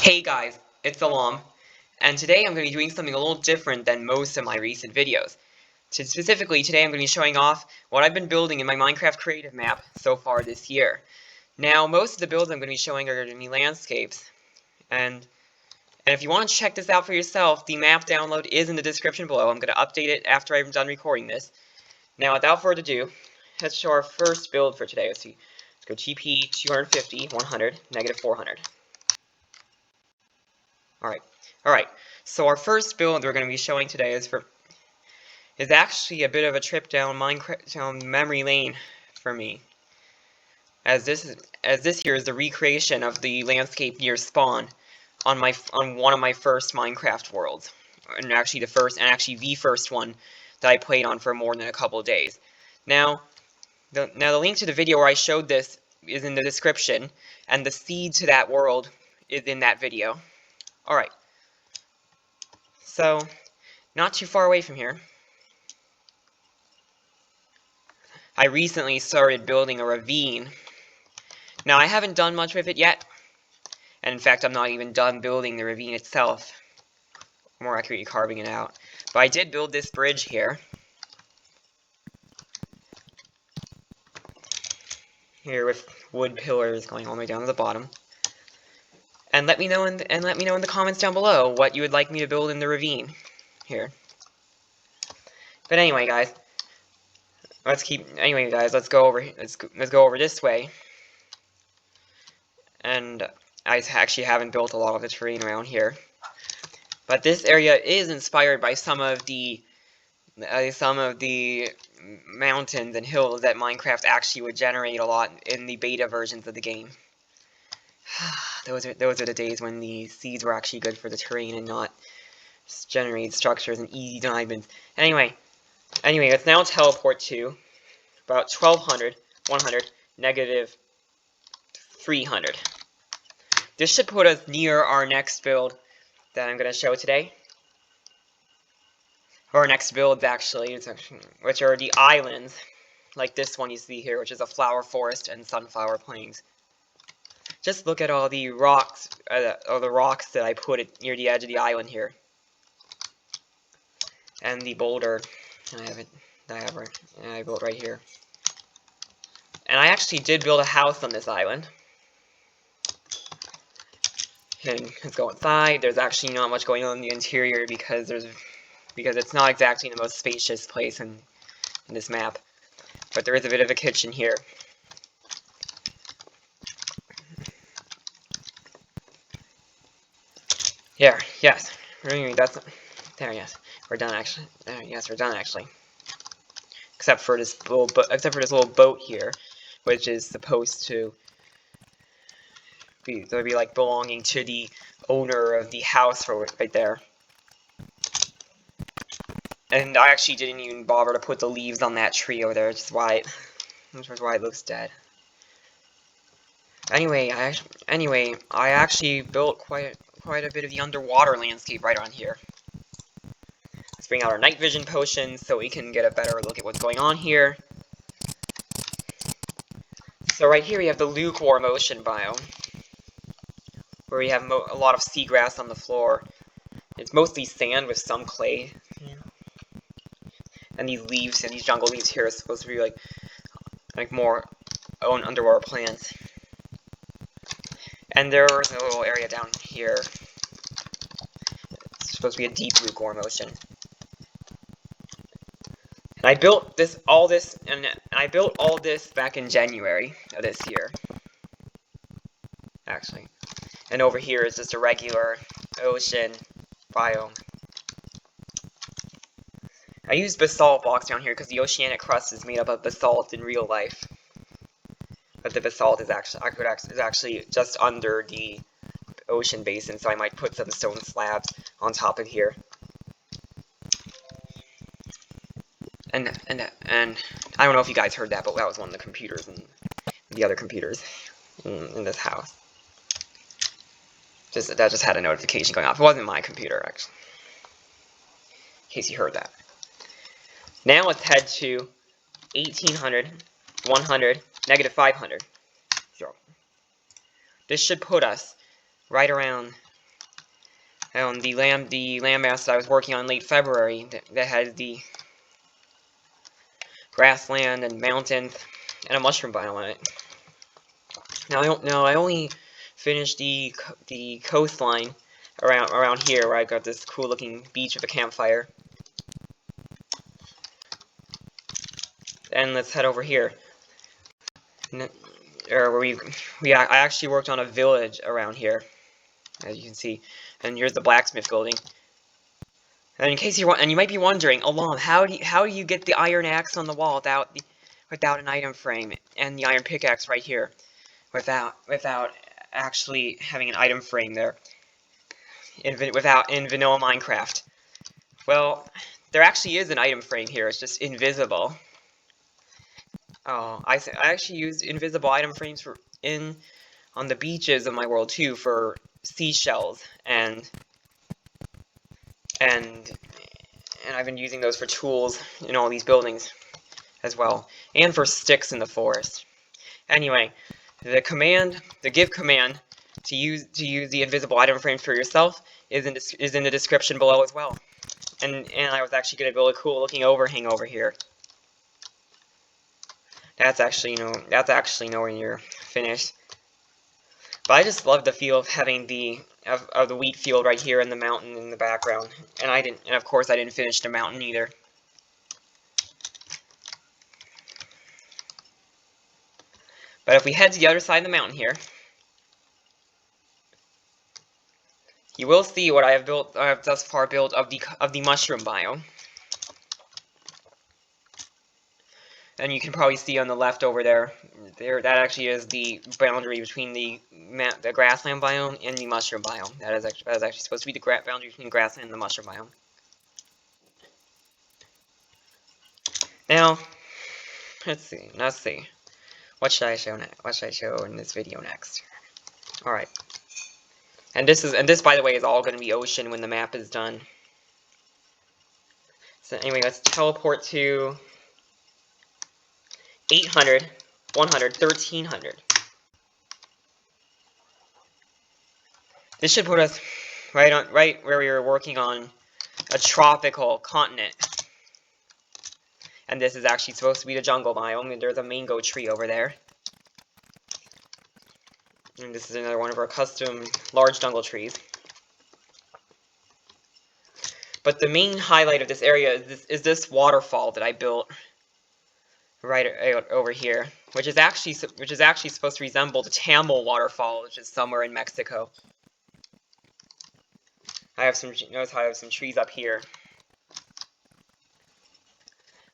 Hey guys, it's Alam, and today I'm going to be doing something a little different than most of my recent videos. Specifically, today I'm going to be showing off what I've been building in my Minecraft creative map so far this year. Now, most of the builds I'm going to be showing are going to be landscapes, and if you want to check this out for yourself, the map download is in the description below. I'm going to update it after I'm done recording this. Now, without further ado, let's show our first build for today. Let's go TP 250, 100, negative 400. Alright, so our first build we're going to be showing today is actually a bit of a trip down memory lane for me. As this here is the recreation of the landscape near spawn on one of my first Minecraft worlds. And actually the first one that I played on for more than a couple of days. Now the link to the video where I showed this is in the description, and the seed to that world is in that video. Alright. So, not too far away from here, I recently started building a ravine. Now, I haven't done much with it yet, and in fact, I'm not even done building the ravine itself, more accurately carving it out. But I did build this bridge here. Here with wood pillars going all the way down to the bottom. And let me know in the comments down below what you would like me to build in the ravine here. But anyway, guys, let's go over this way. And I actually haven't built a lot of the terrain around here, but this area is inspired by some of the mountains and hills that Minecraft actually would generate a lot in the beta versions of the game. Those are the days when the seeds were actually good for the terrain and not generate structures and easy diamonds. Anyway, let's now teleport to about 1200, 100, negative 300. This should put us near our next build that I'm going to show today. Or our next builds, actually, which are the islands, like this one you see here, which is a flower forest and sunflower plains. Just look at all the rocks, that I put near the edge of the island here, and the boulder I built right here. And I actually did build a house on this island. And let's go inside. There's actually not much going on in the interior because it's not exactly the most spacious place in this map. But there is a bit of a kitchen here. Here, yes. Yes. We're done actually. Yes, we're done actually. Except for this little boat here, which is supposed to be like belonging to the owner of the house right there. And I actually didn't even bother to put the leaves on that tree over there, which is why it looks dead. Anyway, I actually built quite a bit of the underwater landscape right on here. Let's bring out our night vision potions so we can get a better look at what's going on here. So right here we have the lukewarm ocean biome, where we have a lot of seagrass on the floor. It's mostly sand with some clay. And these leaves and these jungle leaves here are supposed to be like more own underwater plants. And there's a little area down here. It's supposed to be a deep lukewarm ocean. And I built all this back in January of this year, actually. And over here is just a regular ocean biome. I used basalt blocks down here because the oceanic crust is made up of basalt in real life. But the basalt is actually just under the ocean basin, so I might put some stone slabs on top of here. And I don't know if you guys heard that, but that was one of the computers and the other computers in this house. That just had a notification going off. It wasn't my computer, actually. In case you heard that. Now let's head to 1800, 100, negative 500. So this should put us right around The landmass that I was working on late February that had the grassland and mountains and a mushroom biome on it. Now I only finished the coastline around here, where I got this cool looking beach with a campfire. And let's head over here, where I actually worked on a village around here, as you can see. And here's the blacksmith building. And in case you might be wondering, Alam, how do you get the iron axe on the wall without an item frame and the iron pickaxe right here, without actually having an item frame there, in vanilla Minecraft? Well, there actually is an item frame here. It's just invisible. Oh, I actually used invisible item frames on the beaches of my world too, for seashells and I've been using those for tools in all these buildings as well, and for sticks in the forest. Anyway, the give command to use the invisible item frames for yourself is in the description below as well. And I was actually going to build a cool looking overhang over here. That's actually nowhere near finished. But I just love the feel of having the wheat field right here and the mountain in the background. And of course I didn't finish the mountain either. But if we head to the other side of the mountain here, you will see what I have thus far built of the mushroom biome. And you can probably see on the left over there, that actually is the boundary between the grassland biome and the mushroom biome. That is actually supposed to be the boundary between the grassland and the mushroom biome. Now, let's see. What should I show next? What should I show in this video next? All right. And this, by the way, is all going to be ocean when the map is done. So anyway, let's teleport to 800, 100, 1300. This should put us right where we were working on a tropical continent. And this is actually supposed to be the jungle biome, and there's a mango tree over there. And this is another one of our custom large jungle trees. But the main highlight of this area is this waterfall that I built right over here, which is actually supposed to resemble the Tamil waterfall, which is somewhere in Mexico. Notice how I have some trees up here,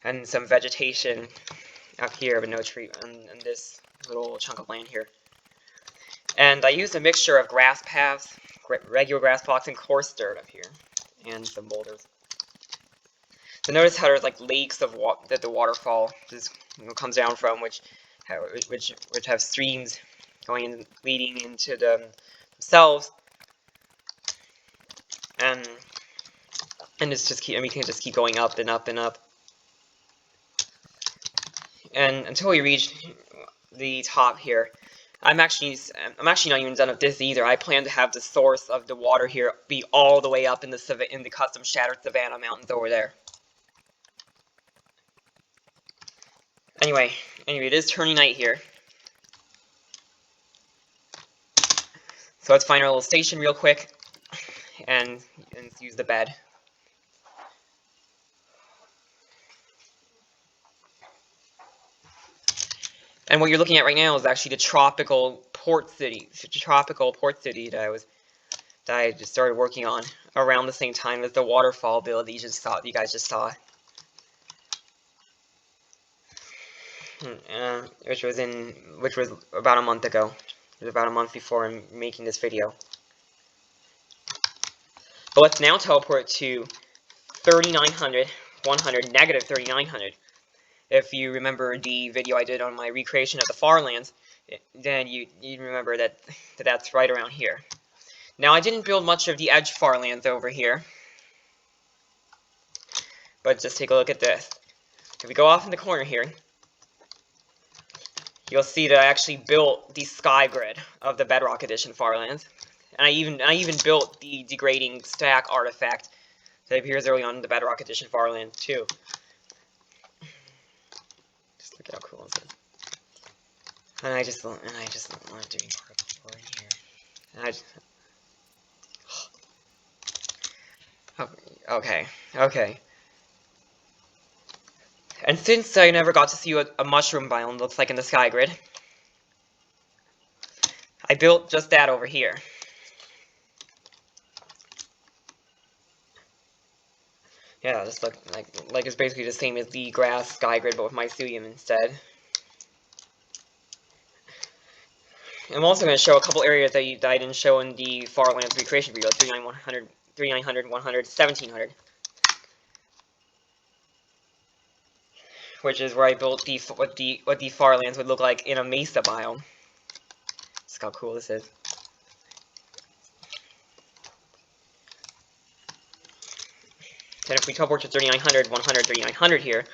and some vegetation up here, but no tree on this little chunk of land here. And I used a mixture of grass paths, regular grass plots, and coarse dirt up here, and some boulders. So notice how there's like lakes of that the waterfall just comes down from, which have streams leading into themselves, and we can just keep going up and up and up, and until we reach the top here. I'm actually not even done with this either. I plan to have the source of the water here be all the way up in the custom shattered savanna mountains over there. Anyway, it is turning night here. So let's find our little station real quick and use the bed. And what you're looking at right now is actually the tropical port city that I just started working on around the same time as the waterfall build that you guys just saw. Which was about a month ago. It was about a month before I'm making this video. But let's now teleport to 3900, 100, negative 3900. If you remember the video I did on my recreation of the Farlands, then you remember that's right around here. Now, I didn't build much of the edge Farlands over here, but just take a look at this. If we go off in the corner here, you'll see that I actually built the sky grid of the Bedrock Edition Farlands. And I even built the degrading stack artifact that appears early on in the Bedrock Edition Farland too. Just look at how cool this is. And I just love doing parkour in here. And I just, okay. And since I never got to see what a mushroom biome looks like in the sky grid, I built just that over here. Yeah, just look like it's basically the same as the grass sky grid, but with mycelium instead. I'm also going to show a couple areas that I didn't show in the Farlands recreation video, 3900, 3900, 100, 1700. Which is where I built what the Farlands would look like in a mesa biome. Just how cool this is. And if we teleport to 3900, 100, 3900 here,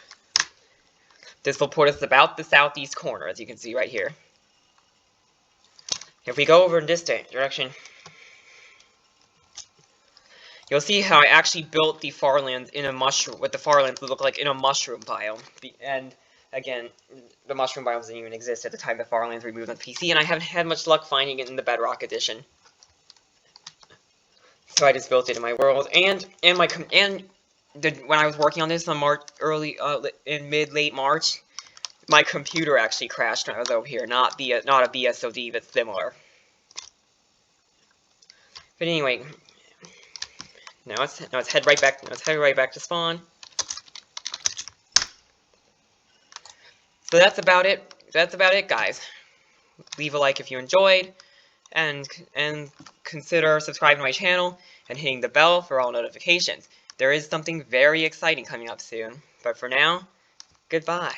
this will put us about the southeast corner, as you can see right here. If we go over in this direction, you'll see how I actually built the Farlands in a mushroom, what the Farlands would look like in a mushroom biome. And again, the mushroom biomes didn't even exist at the time the Farlands removed on PC, and I haven't had much luck finding it in the Bedrock Edition. So I just built it in my world, and when I was working on this on in late March, my computer actually crashed when I was over here. Not a BSOD, but similar. But anyway, now let's head right back. Let's head right back to spawn. So that's about it. That's about it, guys. Leave a like if you enjoyed, and consider subscribing to my channel and hitting the bell for all notifications. There is something very exciting coming up soon. But for now, goodbye.